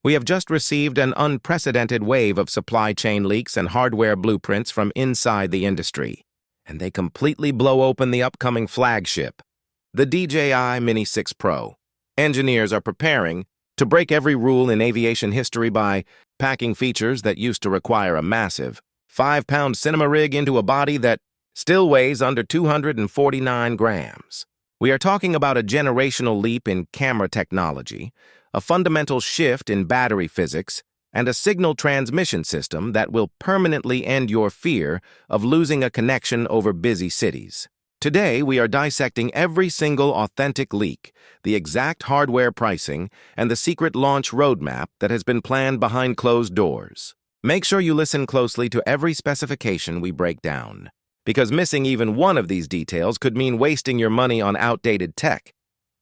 We have just received an unprecedented wave of supply chain leaks and hardware blueprints from inside the industry, and they completely blow open the upcoming flagship, the DJI Mini 6 Pro. Engineers are preparing to break every rule in aviation history by packing features that used to require a massive 5-pound cinema rig into a body that still weighs under 249 grams. We are talking about a generational leap in camera technology, a fundamental shift in battery physics, and a signal transmission system that will permanently end your fear of losing a connection over busy cities. Today, we are dissecting every single authentic leak, the exact hardware pricing, and the secret launch roadmap that has been planned behind closed doors. Make sure you listen closely to every specification we break down, because missing even one of these details could mean wasting your money on outdated tech.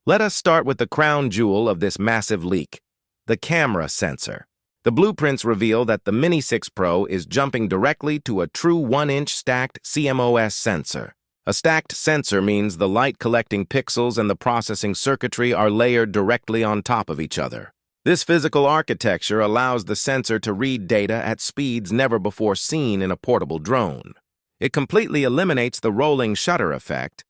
Let us start with the crown jewel of this massive leak, the camera sensor. The blueprints reveal that the Mini 6 Pro is jumping directly to a true 1-inch stacked CMOS sensor. A stacked sensor means the light-collecting pixels and the processing circuitry are layered directly on top of each other. This physical architecture allows the sensor to read data at speeds never before seen in a portable drone. It completely eliminates the rolling shutter effect,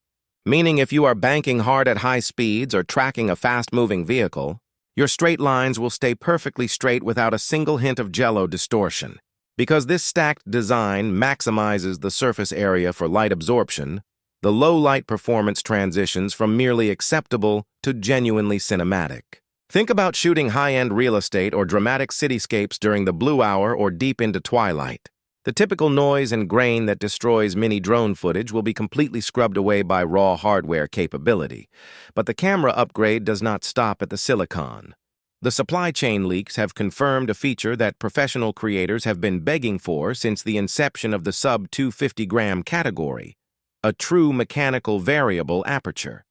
meaning if you are banking hard at high speeds or tracking a fast-moving vehicle, your straight lines will stay perfectly straight without a single hint of jello distortion. Because this stacked design maximizes the surface area for light absorption, the low-light performance transitions from merely acceptable to genuinely cinematic. Think about shooting high-end real estate or dramatic cityscapes during the blue hour or deep into twilight. The typical noise and grain that destroys mini drone footage will be completely scrubbed away by raw hardware capability. But the camera upgrade does not stop at the silicon. The supply chain leaks have confirmed a feature that professional creators have been begging for since the inception of the sub-250-gram category, a true mechanical variable aperture.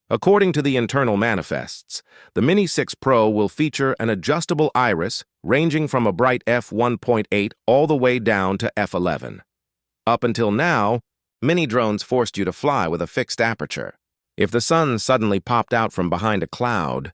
According to the internal manifests, the Mini 6 Pro will feature an adjustable iris ranging from a bright f1.8 all the way down to f11. Up until now, mini drones forced you to fly with a fixed aperture. If the sun suddenly popped out from behind a cloud,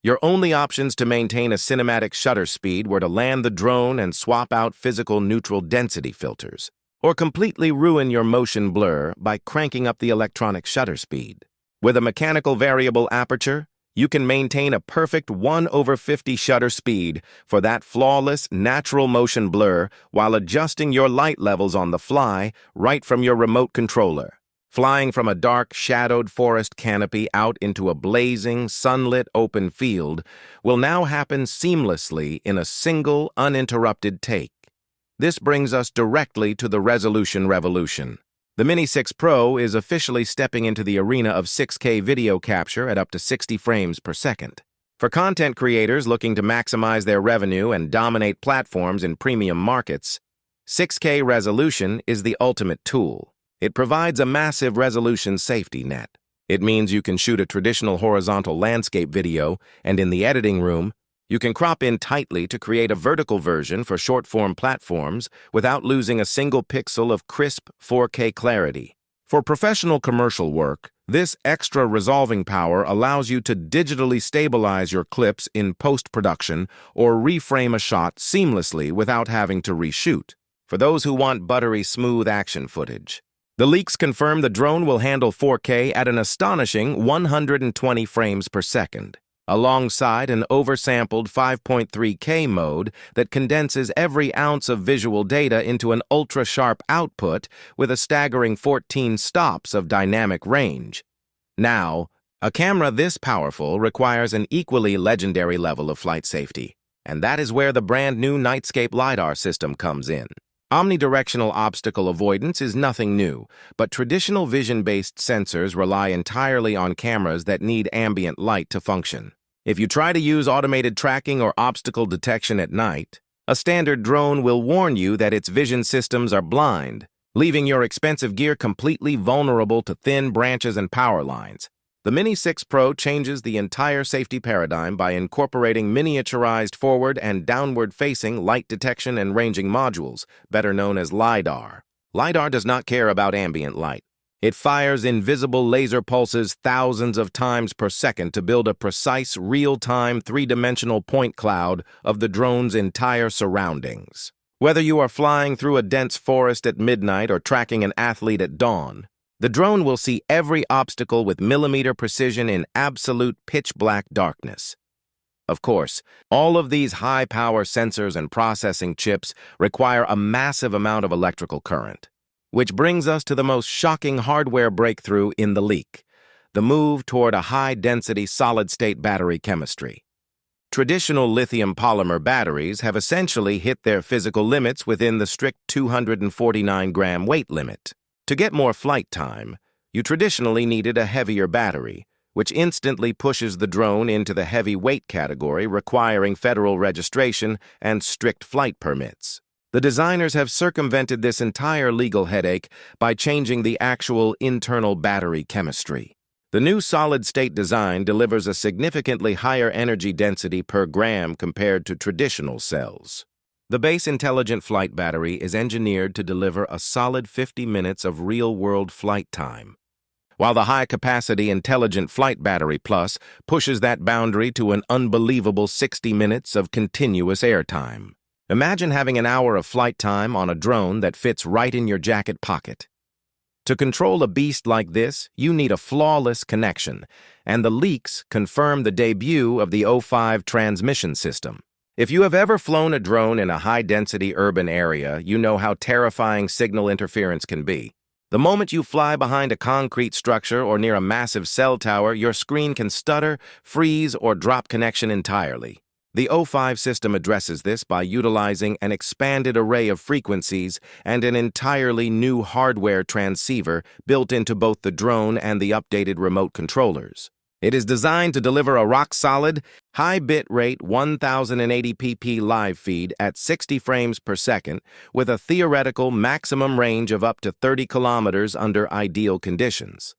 your only options to maintain a cinematic shutter speed were to land the drone and swap out physical neutral density filters, or completely ruin your motion blur by cranking up the electronic shutter speed. With a mechanical variable aperture, you can maintain a perfect 1/50 shutter speed for that flawless, natural motion blur while adjusting your light levels on the fly right from your remote controller. Flying from a dark, shadowed forest canopy out into a blazing, sunlit open field will now happen seamlessly in a single, uninterrupted take. This brings us directly to the resolution revolution. The Mini 6 Pro is officially stepping into the arena of 6K video capture at up to 60 frames per second. For content creators looking to maximize their revenue and dominate platforms in premium markets, 6K resolution is the ultimate tool. It provides a massive resolution safety net. It means you can shoot a traditional horizontal landscape video, and in the editing room, you can crop in tightly to create a vertical version for short-form platforms without losing a single pixel of crisp 4K clarity. For professional commercial work, this extra resolving power allows you to digitally stabilize your clips in post-production or reframe a shot seamlessly without having to reshoot. For those who want buttery, smooth action footage, the leaks confirm the drone will handle 4K at an astonishing 120 frames per second, alongside an oversampled 5.3K mode that condenses every ounce of visual data into an ultra-sharp output with a staggering 14 stops of dynamic range. Now, a camera this powerful requires an equally legendary level of flight safety, and that is where the brand-new Nightscape LiDAR system comes in. Omnidirectional obstacle avoidance is nothing new, but traditional vision-based sensors rely entirely on cameras that need ambient light to function. If you try to use automated tracking or obstacle detection at night, a standard drone will warn you that its vision systems are blind, leaving your expensive gear completely vulnerable to thin branches and power lines. The Mini 6 Pro changes the entire safety paradigm by incorporating miniaturized forward and downward-facing light detection and ranging modules, better known as LiDAR. LiDAR does not care about ambient light. It fires invisible laser pulses thousands of times per second to build a precise, real-time, three-dimensional point cloud of the drone's entire surroundings. Whether you are flying through a dense forest at midnight or tracking an athlete at dawn, the drone will see every obstacle with millimeter precision in absolute pitch-black darkness. Of course, all of these high-power sensors and processing chips require a massive amount of electrical current. Which brings us to the most shocking hardware breakthrough in the leak, the move toward a high-density solid-state battery chemistry. Traditional lithium polymer batteries have essentially hit their physical limits within the strict 249-gram weight limit. To get more flight time, you traditionally needed a heavier battery, which instantly pushes the drone into the heavy weight category, requiring federal registration and strict flight permits. The designers have circumvented this entire legal headache by changing the actual internal battery chemistry. The new solid-state design delivers a significantly higher energy density per gram compared to traditional cells. The base intelligent flight battery is engineered to deliver a solid 50 minutes of real-world flight time, while the high-capacity Intelligent Flight Battery Plus pushes that boundary to an unbelievable 60 minutes of continuous airtime. Imagine having an hour of flight time on a drone that fits right in your jacket pocket. To control a beast like this, you need a flawless connection, and the leaks confirm the debut of the O5 transmission system. If you have ever flown a drone in a high-density urban area, you know how terrifying signal interference can be. The moment you fly behind a concrete structure or near a massive cell tower, your screen can stutter, freeze, or drop connection entirely. The O5 system addresses this by utilizing an expanded array of frequencies and an entirely new hardware transceiver built into both the drone and the updated remote controllers. It is designed to deliver a rock-solid, high-bit-rate 1080p live feed at 60 frames per second with a theoretical maximum range of up to 30 kilometers under ideal conditions.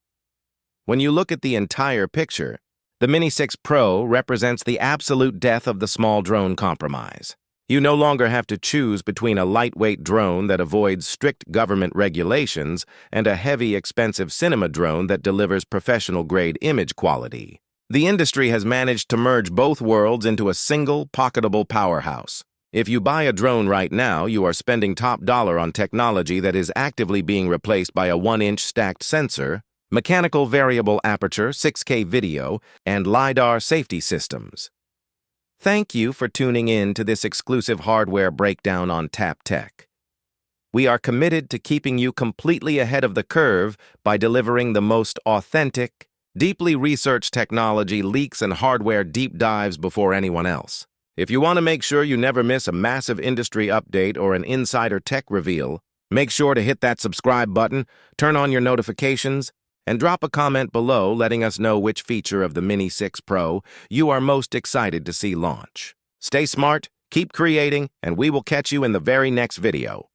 When you look at the entire picture, the Mini 6 Pro represents the absolute death of the small drone compromise. You no longer have to choose between a lightweight drone that avoids strict government regulations and a heavy, expensive cinema drone that delivers professional-grade image quality. The industry has managed to merge both worlds into a single, pocketable powerhouse. If you buy a drone right now, you are spending top dollar on technology that is actively being replaced by a 1-inch stacked sensor, mechanical variable aperture, 6K video, and LiDAR safety systems. Thank you for tuning in to this exclusive hardware breakdown on Tap Tech. We are committed to keeping you completely ahead of the curve by delivering the most authentic, deeply researched technology leaks and hardware deep dives before anyone else. If you want to make sure you never miss a massive industry update or an insider tech reveal, make sure to hit that subscribe button, turn on your notifications, and drop a comment below letting us know which feature of the Mini 6 Pro you are most excited to see launch. Stay smart, keep creating, and we will catch you in the very next video.